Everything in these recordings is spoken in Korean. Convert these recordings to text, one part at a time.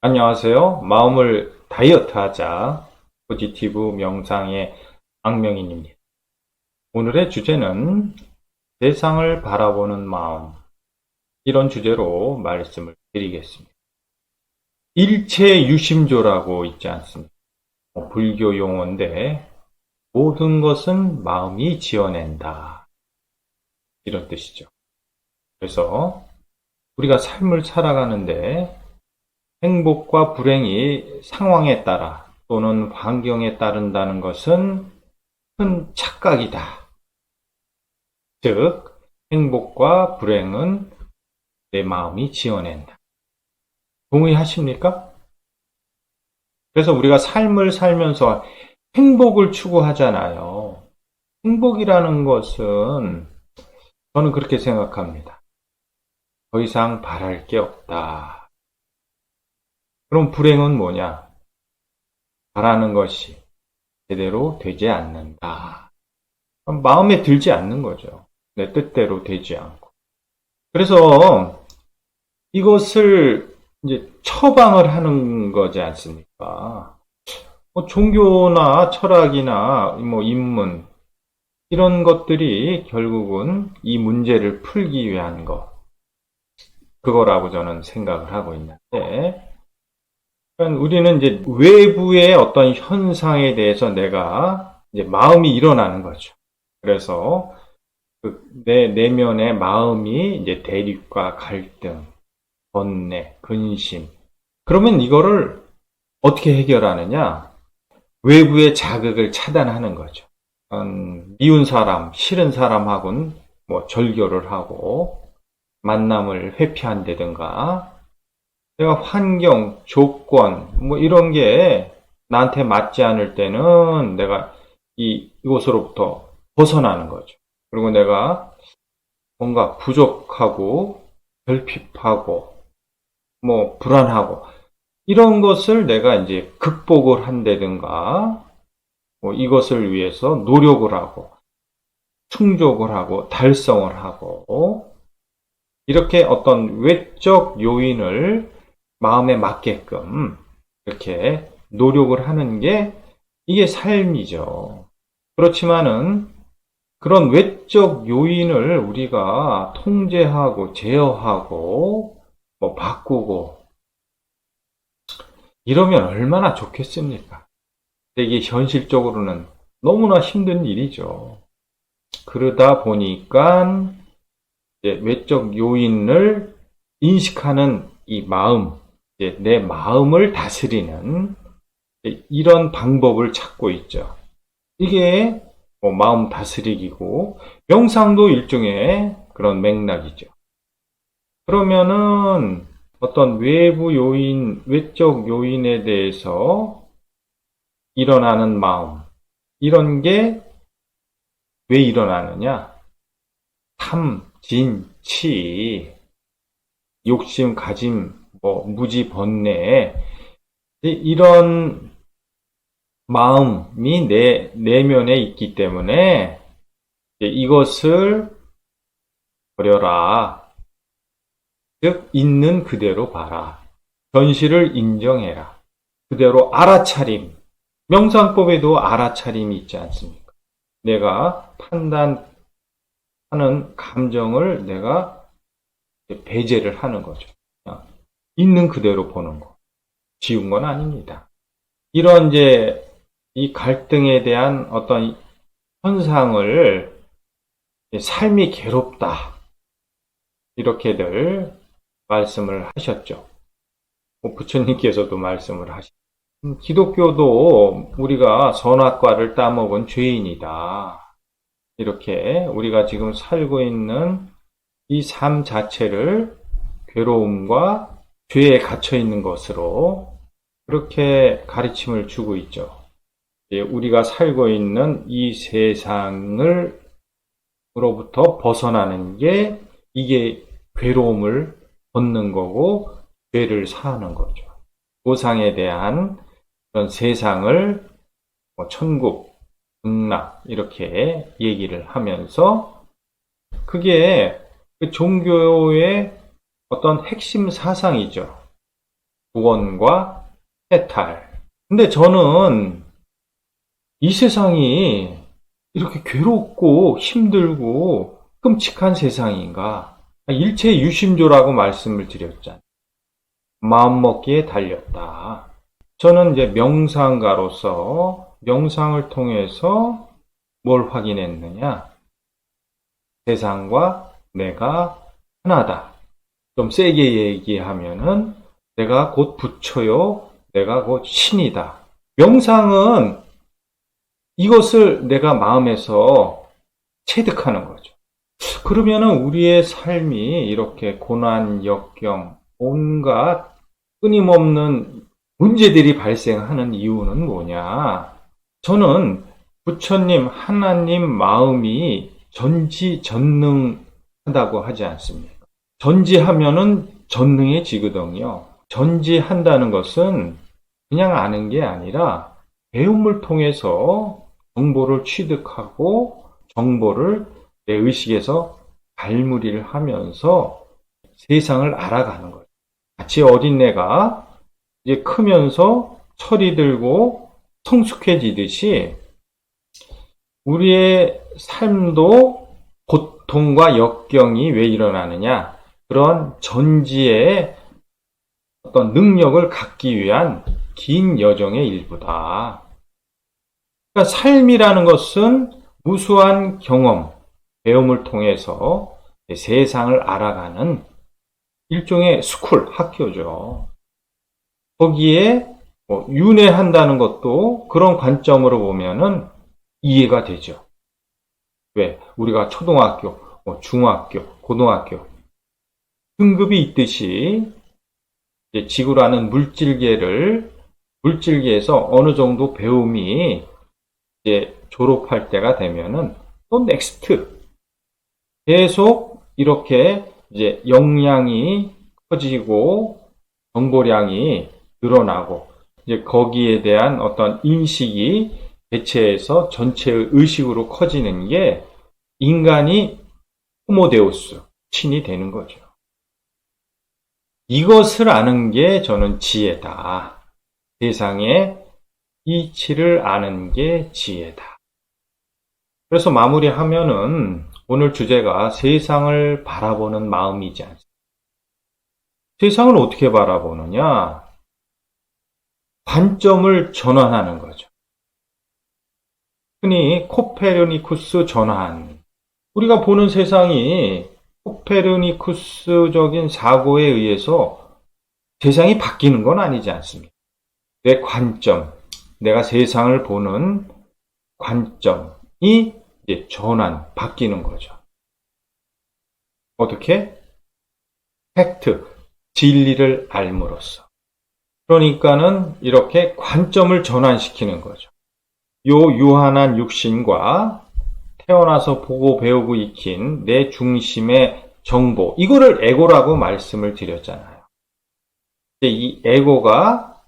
안녕하세요. 마음을 다이어트하자 포지티브 명상의 악명인입니다. 오늘의 주제는 세상을 바라보는 마음, 이런 주제로 말씀을 드리겠습니다. 일체유심조라고 있지 않습니까? 불교 용어인데 모든 것은 마음이 지어낸다, 이런 뜻이죠. 그래서 우리가 삶을 살아가는데 행복과 불행이 상황에 따라 또는 환경에 따른다는 것은 큰 착각이다. 즉, 행복과 불행은 내 마음이 지어낸다. 동의하십니까? 그래서 우리가 삶을 살면서 행복을 추구하잖아요. 행복이라는 것은 저는 그렇게 생각합니다. 더 이상 바랄 게 없다. 그럼 불행은 뭐냐? 바라는 것이 제대로 되지 않는다. 마음에 들지 않는 거죠. 내 뜻대로 되지 않고. 그래서 이것을 이제 처방을 하는 거지 않습니까? 종교나 철학이나 뭐 인문, 이런 것들이 결국은 이 문제를 풀기 위한 것, 그거라고 저는 생각을 하고 있는데, 그러니까 우리는 이제 외부의 어떤 현상에 대해서 내가 이제 마음이 일어나는 거죠. 그래서 내 내면의 마음이 이제 대립과 갈등, 번뇌, 근심. 그러면 이거를 어떻게 해결하느냐? 외부의 자극을 차단하는 거죠. 미운 사람, 싫은 사람하고는 뭐 절교를 하고 만남을 회피한다든가, 내가 환경, 조건, 뭐 이런 게 나한테 맞지 않을 때는 내가 이곳으로부터 벗어나는 거죠. 그리고 내가 뭔가 부족하고 결핍하고 뭐 불안하고 이런 것을 내가 이제 극복을 한다든가, 뭐 이것을 위해서 노력을 하고 충족을 하고 달성을 하고, 이렇게 어떤 외적 요인을 마음에 맞게끔 이렇게 노력을 하는 게 이게 삶이죠. 그렇지만은 그런 외적 요인을 우리가 통제하고 제어하고 뭐 바꾸고 이러면 얼마나 좋겠습니까? 이게 현실적으로는 너무나 힘든 일이죠. 그러다 보니까 이제 외적 요인을 인식하는 이 마음, 이제 내 마음을 다스리는 이런 방법을 찾고 있죠. 이게 뭐 마음 다스리기고, 명상도 일종의 그런 맥락이죠. 그러면은 어떤 외부 요인, 외적 요인에 대해서 일어나는 마음, 이런 게 왜 일어나느냐? 탐, 진, 치, 욕심, 가짐, 뭐 무지, 번뇌, 이런 마음이 내 내면에 있기 때문에 이것을 버려라. 즉, 있는 그대로 봐라. 현실을 인정해라. 그대로 알아차림. 명상법에도 알아차림이 있지 않습니까? 내가 판단하는 감정을 내가 배제를 하는 거죠. 그냥 있는 그대로 보는 거. 지운 건 아닙니다. 이런 이제 이 갈등에 대한 어떤 현상을 삶이 괴롭다, 이렇게들 말씀을 하셨죠. 부처님께서도 말씀을 하셨죠. 기독교도 우리가 선악과를 따먹은 죄인이다. 이렇게 우리가 지금 살고 있는 이 삶 자체를 괴로움과 죄에 갇혀 있는 것으로 그렇게 가르침을 주고 있죠. 우리가 살고 있는 이 세상을 으로부터 벗어나는 게 이게 괴로움을 벗는 거고 죄를 사하는 거죠. 우상에 대한 그런 세상을 천국, 극락 이렇게 얘기를 하면서, 그게 그 종교의 어떤 핵심 사상이죠. 구원과 해탈. 근데 저는 이 세상이 이렇게 괴롭고 힘들고 끔찍한 세상인가? 일체 유심조라고 말씀을 드렸잖아요. 마음먹기에 달렸다. 저는 이제 명상가로서 명상을 통해서 뭘 확인했느냐? 세상과 내가 하나다. 좀 세게 얘기하면은 내가 곧 부처요. 내가 곧 신이다. 명상은 이것을 내가 마음에서 체득하는 거죠. 그러면은 우리의 삶이 이렇게 고난, 역경, 온갖 끊임없는 문제들이 발생하는 이유는 뭐냐? 저는 부처님, 하나님 마음이 전지전능하다고 하지 않습니까? 전지하면은 전능해지거든요. 전지한다는 것은 그냥 아는 게 아니라 배움을 통해서 정보를 취득하고 정보를 내 의식에서 발무리를 하면서 세상을 알아가는 거예요. 마치 어린애가 이제 크면서 철이 들고 성숙해지듯이 우리의 삶도 고통과 역경이 왜 일어나느냐? 그런 전지의 어떤 능력을 갖기 위한 긴 여정의 일부다. 그러니까 삶이라는 것은 무수한 경험, 배움을 통해서 세상을 알아가는 일종의 스쿨, 학교죠. 거기에 윤회한다는 것도 그런 관점으로 보면은 이해가 되죠. 왜? 우리가 초등학교, 중학교, 고등학교 등급이 있듯이 지구라는 물질계에서 어느 정도 배움이 이제 졸업할 때가 되면은 또 넥스트 계속 이렇게 이제 역량이 커지고 정보량이 늘어나고 이제 거기에 대한 어떤 인식이 대체해서 전체의 의식으로 커지는 게 인간이 호모데우스, 신이 되는 거죠. 이것을 아는 게 저는 지혜다. 세상의 이치를 아는 게 지혜다. 그래서 마무리하면은 오늘 주제가 세상을 바라보는 마음이지 않습니까? 세상을 어떻게 바라보느냐? 관점을 전환하는 거죠. 흔히 코페르니쿠스 전환. 우리가 보는 세상이 코페르니쿠스적인 사고에 의해서 세상이 바뀌는 건 아니지 않습니까? 내 관점, 내가 세상을 보는 관점이 이제 바뀌는 거죠. 어떻게? 팩트, 진리를 알므로써. 그러니까는 이렇게 관점을 전환시키는 거죠. 요 유한한 육신과 태어나서 보고 배우고 익힌 내 중심의 정보, 이거를 에고라고 말씀을 드렸잖아요. 이 에고가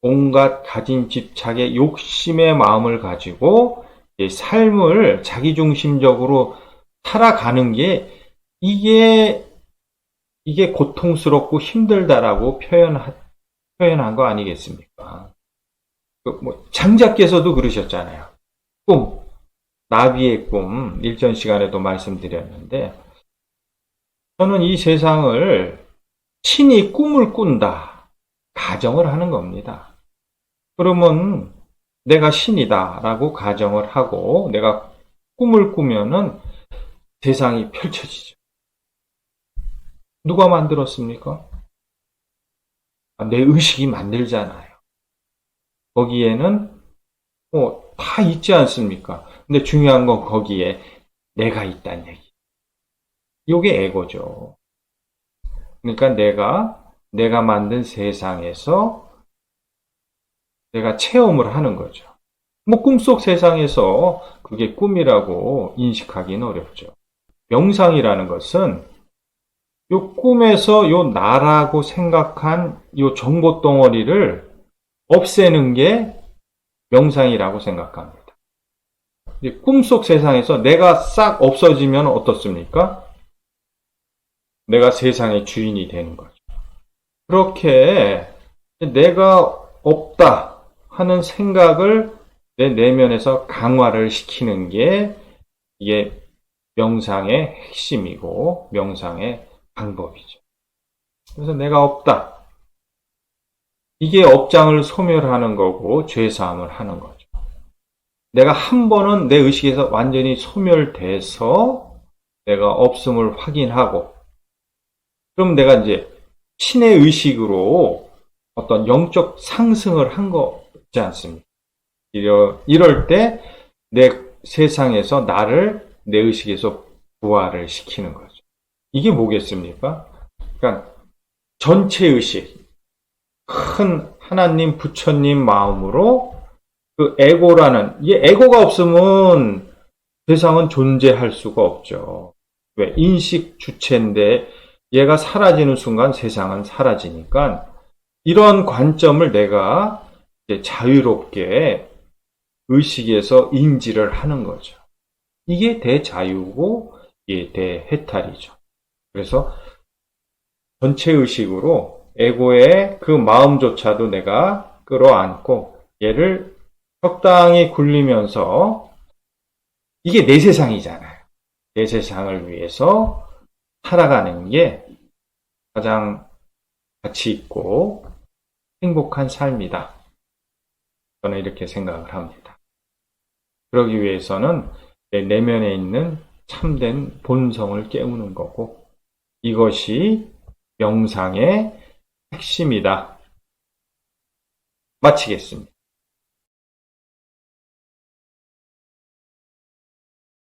온갖 가진 집착의 욕심의 마음을 가지고 삶을 자기중심적으로 살아가는 게 이게 고통스럽고 힘들다라고 표현한 거 아니겠습니까? 장자께서도 그러셨잖아요. 꿈, 나비의 꿈, 일전 시간에도 말씀드렸는데, 저는 이 세상을 신이 꿈을 꾼다, 가정을 하는 겁니다. 그러면 내가 신이다라고 가정을 하고 내가 꿈을 꾸면은 세상이 펼쳐지죠. 누가 만들었습니까? 내 의식이 만들잖아요. 거기에는 다 있지 않습니까? 근데 중요한 건 거기에 내가 있다는 얘기. 이게 에고죠. 그러니까 내가 만든 세상에서 내가 체험을 하는 거죠. 꿈속 세상에서 그게 꿈이라고 인식하기는 어렵죠. 명상이라는 것은 요 꿈에서 요 나라고 생각한 요 정보 덩어리를 없애는 게 명상이라고 생각합니다. 꿈속 세상에서 내가 싹 없어지면 어떻습니까? 내가 세상의 주인이 되는 거죠. 그렇게 내가 없다 하는 생각을 내 내면에서 강화를 시키는 게 이게 명상의 핵심이고 명상의 방법이죠. 그래서 내가 없다. 이게 업장을 소멸하는 거고 죄사함을 하는 거죠. 내가 한 번은 내 의식에서 완전히 소멸돼서 내가 없음을 확인하고 그럼 내가 이제 신의 의식으로 어떤 영적 상승을 한 거지 않습니까? 이럴 때 내 세상에서 나를 내 의식에서 부활을 시키는 거죠. 이게 뭐겠습니까? 그러니까 전체 의식, 큰 하나님, 부처님 마음으로 그 에고라는, 이 에고가 없으면 세상은 존재할 수가 없죠. 왜? 인식 주체인데 얘가 사라지는 순간 세상은 사라지니까 이런 관점을 내가 이제 자유롭게 의식에서 인지를 하는 거죠. 이게 대자유고 이게 대해탈이죠. 그래서 전체 의식으로 에고의 그 마음조차도 내가 끌어안고 얘를 적당히 굴리면서 이게 내 세상이잖아요. 내 세상을 위해서 살아가는 게 가장 가치 있고 행복한 삶이다. 저는 이렇게 생각을 합니다. 그러기 위해서는 내 내면에 있는 참된 본성을 깨우는 거고 이것이 명상의 핵심이다. 마치겠습니다.